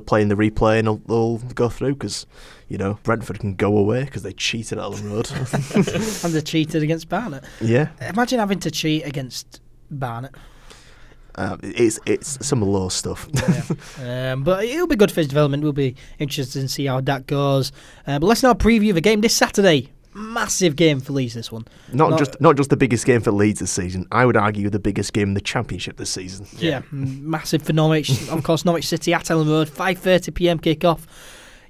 play in the replay and they'll go through, because, you know, Brentford can go away because they cheated at Elland Road. And they cheated against Barnet. Yeah. Imagine having to cheat against Barnet. It's some low stuff. But it'll be good for his development. We'll be interested to see how that goes. But let's now preview the game this Saturday. Massive game for Leeds, this one. Not just the biggest game for Leeds this season. I would argue the biggest game in the Championship this season. Yeah, massive for Norwich. Of course, Norwich City at Elland Road, 5:30 p.m. kick-off.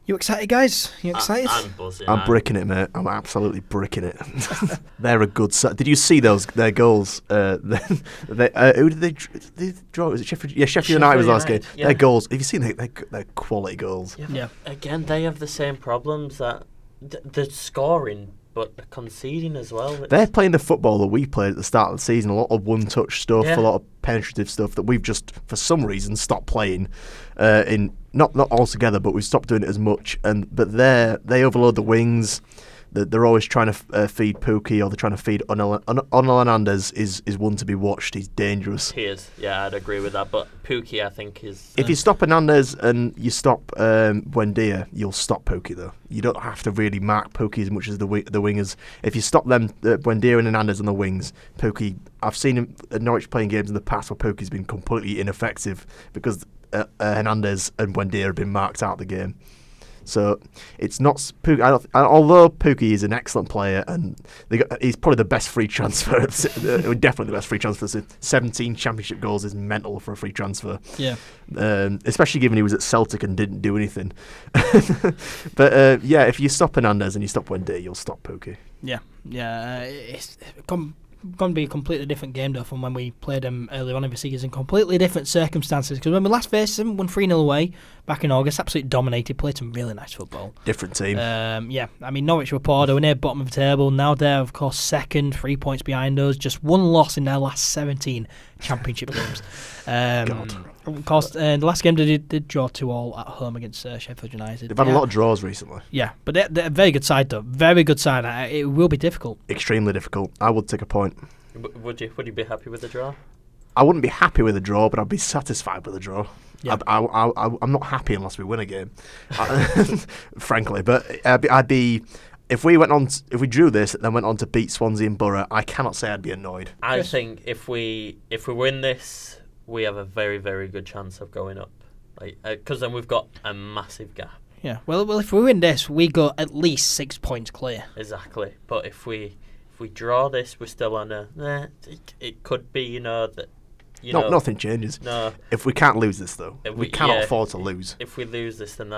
You excited, guys? You excited? I'm buzzing. I'm bricking it, mate. I'm absolutely bricking it. They're a good side. Did you see their goals? Who did they draw? Was it Sheffield? Yeah, Sheffield United was last game. Yeah. Their goals. Have you seen their quality goals? Yeah. Again, they have the same problems that the scoring, but the conceding as well. They're playing the football that we played at the start of the season. A lot of one-touch stuff, a lot of penetrative stuff that we've just, for some reason, stopped playing. Not altogether, but we've stopped doing it as much. But they overload the wings. They're always trying to feed Pookie, or they're trying to feed Onel Hernandez is one to be watched. He's dangerous. He is. Yeah, I'd agree with that. But Pookie, I think, is... If you stop Hernandez and you stop Buendia, you'll stop Pookie, though. You don't have to really mark Pookie as much as the wingers. If you stop them, Buendia and Hernandez on the wings, Pookie... I've seen him at Norwich playing games in the past where Pookie's been completely ineffective because Hernandez and Buendia have been marked out of the game. So it's not Pookie. Although Pookie is an excellent player, and he's probably the best free transfer. Definitely the best free transfer. So 17 Championship goals is mental for a free transfer. Yeah. Especially given he was at Celtic and didn't do anything. But if you stop Hernandez and you stop Wendy, you'll stop Pookie. Yeah. It's going to be a completely different game though from when we played them earlier on in the season. Completely different circumstances, because when we last faced them, won 3-0 away back in August, absolutely dominated, played some really nice football. Different team. I mean, Norwich were poor, they were near bottom of the table. Now they're of course second, 3 points behind us, just one loss in their last 17 Championship games. Of course, the last game they did draw 2-2 at home against Sheffield United. They've had a lot of draws recently. Yeah, but they're a very good side though. Very good side. It will be difficult. Extremely difficult. I would take a point. Would you be happy with the draw? I wouldn't be happy with a draw, but I'd be satisfied with a draw. Yeah. I'm not happy unless we win a game, frankly. But I'd be. If we drew this and then went on to beat Swansea and Borough, I cannot say I'd be annoyed. I think if we win this, we have a very, very good chance of going up. Because then we've got a massive gap. Yeah. Well, if we win this, we go at least 6 points clear. Exactly. But if we draw this, we're still on a. It could be, that. Nothing changes. No. If we can't lose this, though, we cannot afford to lose. If we lose this, then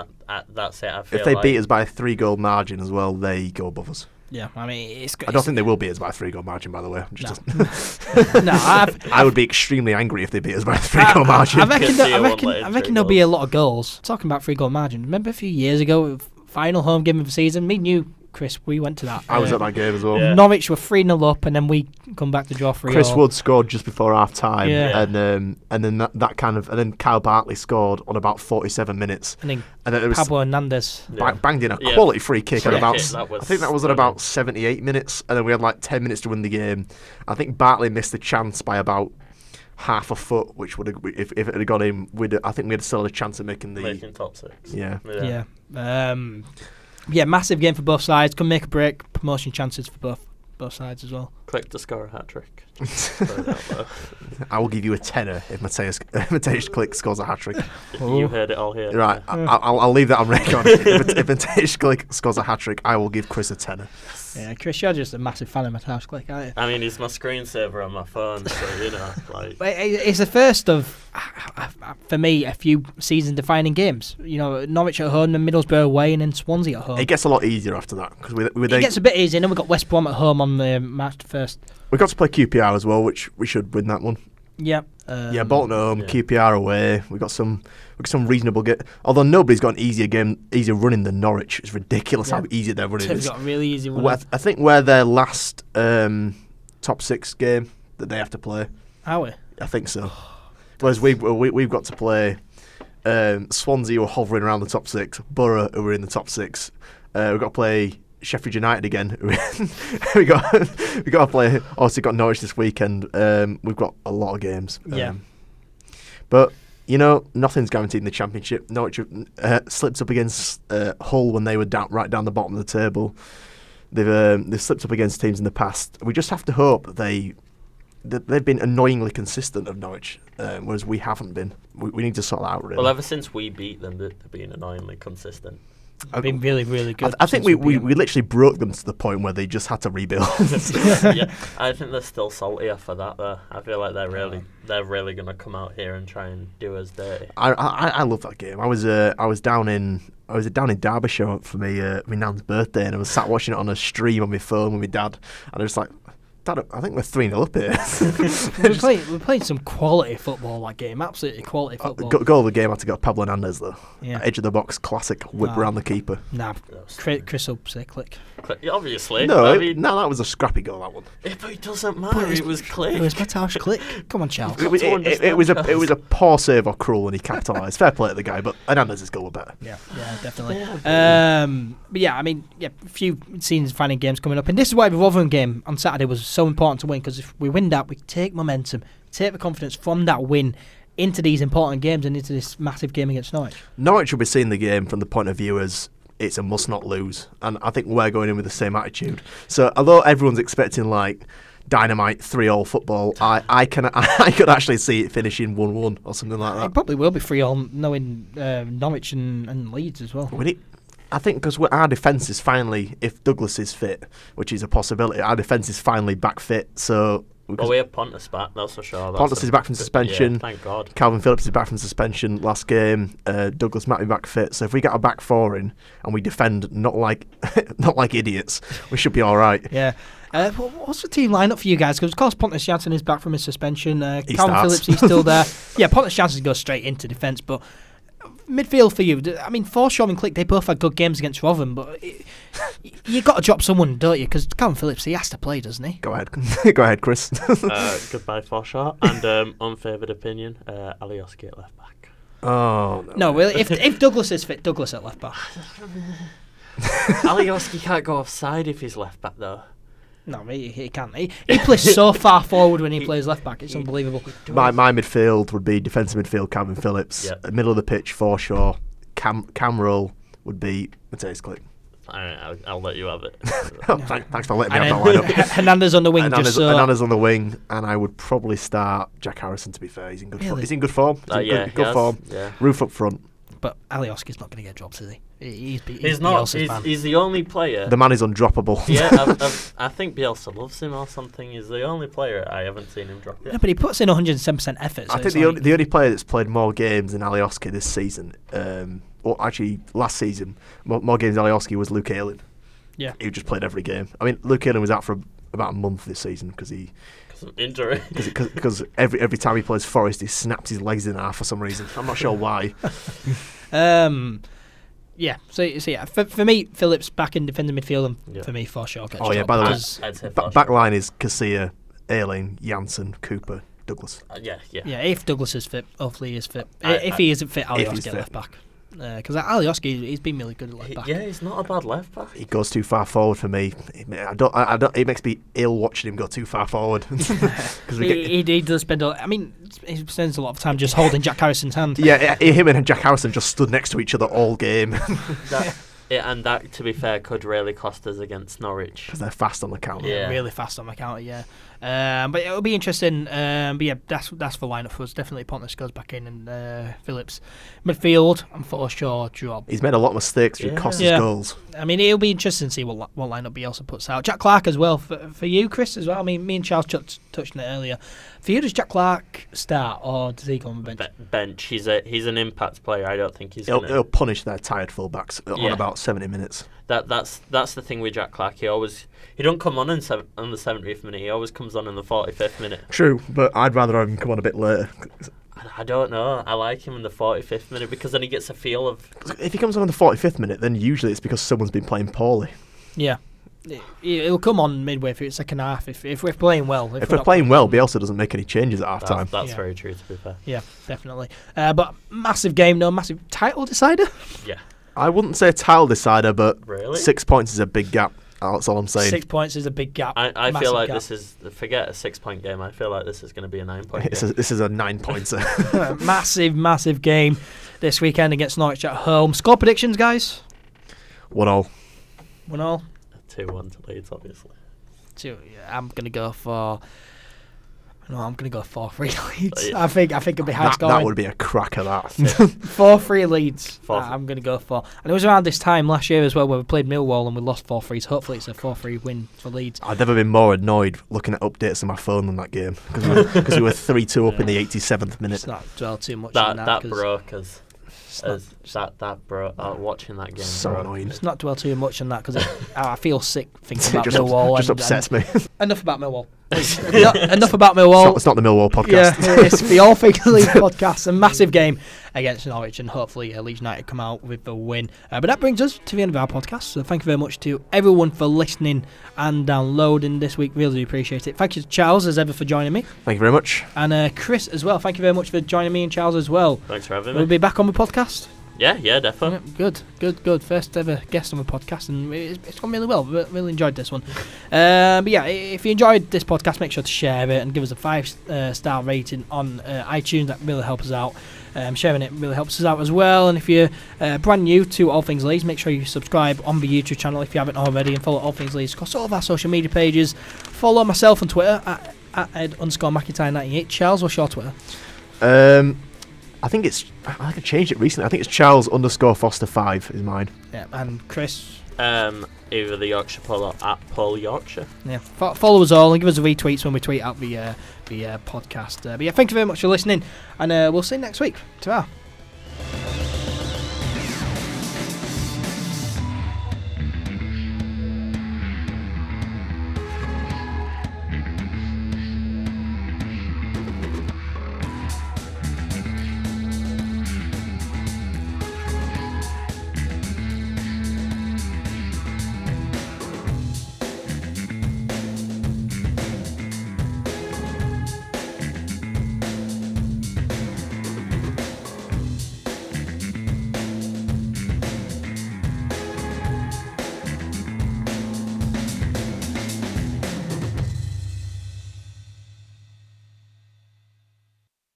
that's it. I feel if they beat us by a 3-goal margin as well, they go above us. Yeah, I mean, I don't think they will beat us by a 3-goal margin, by the way. No, I would be extremely angry if they beat us by a 3-goal margin. I reckon there'll be a lot of goals. Talking about 3-goal margin, remember a few years ago, final home game of the season, me and you, Chris, we went to that. I was at that game as well. Yeah. Norwich were 3-0 up, and then we come back to draw 3-0. Chris Wood scored just before half time, and then that kind of, and then Kyle Bartley scored on about 47 minutes, and then it was Pablo Hernandez banged in a quality free kick at about. I think that was at about 78 minutes, and then we had like 10 minutes to win the game. I think Bartley missed the chance by about half a foot, which would have, if it had gone in, I think we had still had a chance of making top 6. Yeah. Massive game for both sides. Can make a break. Promotion chances for both sides as well. Click to score a hat trick. I will give you a tenner if MATEUSZ Klich scores a hat trick. You heard it all here. Right, I'll leave that on record. if MATEUSZ Klich scores a hat trick, I will give Chris a tenner. Yeah, Chris, you're just a massive fan of MATEUSZ Klich, aren't you? I mean, he's my screensaver on my phone, so you know, like. It's the first of, for me, a few season-defining games. You know, Norwich at home, then Middlesbrough away, and then Swansea at home. It gets a lot easier after that because it gets a bit easier. And then we've got West Brom at home on the March 1st. We got to play QPR as well, which we should win that one. Yeah. Bolton at home, QPR away. We got some reasonable although nobody's got an easier running than Norwich. It's ridiculous how easy their running is. They've got a really easy run. I think we're their last top 6 game that they have to play. Are we? I think so. Whereas we've got to play Swansea, who are hovering around the top 6. Borough, who are in the top 6. We've got to play Sheffield United again. we got to play. Obviously, got Norwich this weekend. We've got a lot of games. But you know, nothing's guaranteed in the Championship. Norwich slipped up against Hull when they were right down the bottom of the table. They've slipped up against teams in the past. We just have to hope that they've been annoyingly consistent of Norwich, whereas we haven't been. We need to sort that out, really. Well, ever since we beat them, they've been annoyingly consistent. They've been really, really good. I think we literally broke them to the point where they just had to rebuild. Yeah, I think they're still saltier for that, though. I feel like they're really going to come out here and try and do us dirty. I love that game. I was down in Derbyshire for my nan's birthday, and I was sat watching it on a stream on my phone with my dad, and I was like, Dad, I think we're 3-0 up here. We're playing some quality football that game, absolutely quality football. Goal of the game had to go Pablo Hernandez though. Yeah. Edge of the box, classic whip around the keeper. Nah, Chris will say Click. Obviously. No, that was a scrappy goal, that one. But it doesn't matter. It was Click. It was MATEUSZ Klich. Come on, Charles. It was a poor save or cruel, and he capitalised. Fair play to the guy, but Hernandez's goal was better. Yeah, definitely. But yeah, I mean, a few season-defining games coming up, and this is why the Rotherham game on Saturday was so important to win, because if we win that, we take momentum, take the confidence from that win into these important games and into this massive game against Norwich. Norwich will be seeing the game from the point of view as it's a must not lose, and I think we're going in with the same attitude. So although everyone's expecting like dynamite 3-3 football, I could actually see it finishing 1-1 or something like that. It probably will be 3-3, knowing Norwich and Leeds as well. I think because our defence is finally, if Douglas is fit, which is a possibility, our defence is finally back fit. So we have Pontus back, that's for sure. Pontus is back from suspension. Yeah, thank God. Calvin Phillips is back from suspension last game. Douglas might be back fit. So if we get a back four in and we defend not like idiots, we should be all right. Yeah. What's the team lineup for you guys? Because of course Pontus Janssen is back from his suspension. Calvin Phillips, he's still there. Yeah, Pontus Janssen goes straight into defence, but midfield for you, I mean, Forshaw and Klich, they both had good games against Rotherham, but you got to drop someone, don't you? Because Calvin Phillips, he has to play, doesn't he? Go ahead, Chris. Goodbye, Forshaw. And unfavoured opinion, Alioski at left back. Oh no! Well, if Douglas is fit, Douglas at left back. Alioski can't go offside if he's left back, though. No, he can't. He plays so far forward when he plays left back. It's unbelievable. My midfield would be defensive midfield, Calvin Phillips. Yep. Middle of the pitch, Forshaw. Cam roll would be MATEUSZ Klich. I'll let you have it. Thanks for letting me have that lineup. Hernandez on the wing. Hernandez on the wing, and I would probably start Jack Harrison. To be fair, he's in good form. He's in good form. Good form. Yeah. Roof up front. But Alioski's not going to get dropped, is he? He's not. He's the only player. The man is undroppable. Yeah, I think Bielsa loves him or something. He's the only player I haven't seen him drop yet. Yeah, but he puts in 107% effort. So I think the only player that's played more games than Alioski this season, or actually last season, more games than Alioski was Luke Ayling. Yeah. He just played every game. I mean, Luke Ayling was out for about a month this season because injury. Because every time he plays Forest, he snaps his legs in half for some reason. I'm not sure why. Yeah. So yeah, for me, Phillips back in defending midfield, and for me, Forshaw gets By the way, I'd say back line is Casilla, Ayling, Janssen, Cooper, Douglas. Yeah. If Douglas is fit, hopefully he is fit. If he isn't fit, Alioski left back. Because Alioski, he's been really good at left back. Yeah, he's not a bad left back. He goes too far forward for me. I don't. It makes me ill watching him go too far forward. He does spend. He spends a lot of time just holding Jack Harrison's hand. Yeah, him and Jack Harrison just stood next to each other all game. And that, to be fair, could really cost us against Norwich. Because they're fast on the counter. Yeah, really fast on the counter, yeah. But it'll be interesting. But yeah, that's for lineup for us. Definitely Pontus goes back in, and Phillips midfield and Forshaw drop. He's made a lot of mistakes which cost us goals. I mean, it'll be interesting to see what lineup he also puts out. Jack Clark as well for you, Chris, as well. I mean, me and Charles touched on it earlier. For you, does Jack Clark start or does he go on the bench? Bench. He's an impact player. I don't think he'll punish their tired fullbacks on about 70 minutes. That's the thing with Jack Clark. He don't come on the 70th minute. He always comes on in the 45th minute. True, but I'd rather have him come on a bit later. I don't know. I like him in the 45th minute because then he gets a feel of. If he comes on in the 45th minute, then usually it's because someone's been playing poorly. Yeah. It'll come on midway through the second half if we're playing well. If we're playing well, Bielsa doesn't make any changes at half time. That's very true, to be fair. Yeah, definitely. But massive game, massive title decider. Yeah. I wouldn't say a title decider, but really? 6 points is a big gap. That's all I'm saying. 6 points is a big gap. I feel like this is, forget a 6-point game, I feel like this is going to be a 9-point game. This is a 9-pointer. Massive game this weekend against Norwich at home. Score predictions, guys? 1-1. 1-1? 2-1 to Leeds, obviously. I'm going to go for... No, I'm going to go 4-3 Leeds. I think it'll be high scoring. That would be a cracker, that. 4-3 Leeds. I'm going to go for. And it was around this time last year as well where we played Millwall and we lost 4-3. So hopefully it's a 4-3 win for Leeds. I've never been more annoyed looking at updates on my phone on that game because we were 3-2 up in the 87th minute. It's not dwell too much that. on that. That broke us. Watching that game. So annoying. Let's not dwell too much on that because I feel sick thinking about Millwall. It just upsets me. Enough about Millwall. Enough about Millwall. It's not the Millwall podcast. Yeah, it's the All Things Leeds podcast. A massive game against Norwich, and hopefully Leeds United come out with the win. But that brings us to the end of our podcast. So thank you very much to everyone for listening and downloading this week. Really do appreciate it. Thank you to Charles as ever for joining me. Thank you very much. And Chris as well. Thank you very much for joining me and Charles as well. Thanks for having me. We'll be back on the podcast. Yeah, definitely. Good. First ever guest on the podcast, and it's gone really well. Really enjoyed this one. But yeah, if you enjoyed this podcast, make sure to share it and give us a 5-star rating on iTunes. That really helps us out. Sharing it really helps us out as well. And if you're brand new to All Things Leeds, make sure you subscribe on the YouTube channel if you haven't already, and follow All Things Leeds across all of our social media pages. Follow myself on Twitter at @Ed_McIntyre98. Charles, what's your Twitter? I think I changed it recently. I think it's Charles_Foster5 is mine. Yeah, and Chris? Either the Yorkshire Poll or @Paul Yorkshire. Yeah, follow us all and give us a retweets when we tweet out the podcast. But yeah, thank you very much for listening, and we'll see you next week. Ta-ra.